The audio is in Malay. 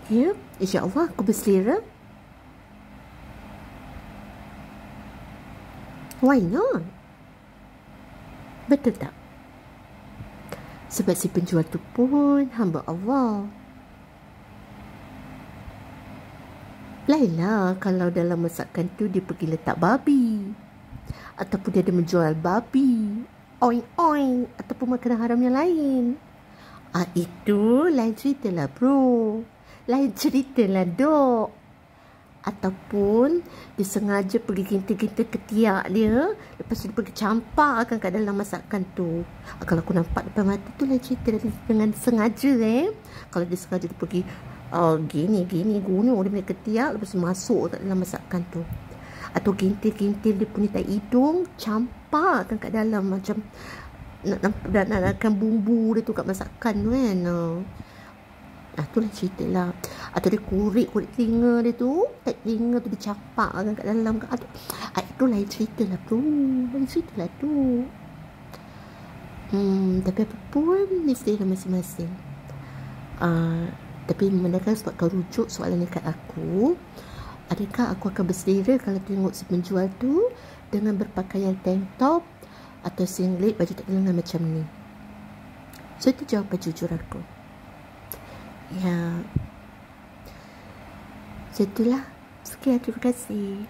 Ya, insya-Allah aku berselera. Why not? Betul tak? Sebab si penjual tu pun hamba Allah. Lainlah kalau dalam masakan tu dia pergi letak babi. Ataupun dia ada menjual babi. Oing-oing. Ataupun makanan haram yang lain. Itu lain cerita lah bro. Lain cerita lah dok. Ataupun dia sengaja pergi gintir-gintir ketiak dia. Lepas tu dia pergi campakkan kat dalam masakan tu. Kalau aku nampak depan mata tu lain cerita dengan sengaja Kalau dia sengaja dia pergi gini gunung dia punya ketiak. Lepas tu masuk kat dalam masakan tu. Atau gintir-gintir dia punya tai hidung. Campakkan kat dalam macam nakkan bumbu dia tu kat masakan tu kan. Itulah cerita lah. Atau dia kurik telinga dia tu. Telinga tu dia capakkan kat dalam. Itu lain cerita lah bro. Lain cerita lah tu. Tapi apa pun mesti ada masing-masing. Tapi memandangkan sebab kau rujuk soalan dekat aku, adakah aku akan berselera kalau tengok si penjual tu dengan berpakaian tank top atau singlet baju tak lengan macam ni? So itu jawapan jujur aku. Ya. Itulah. Sekian, terima kasih.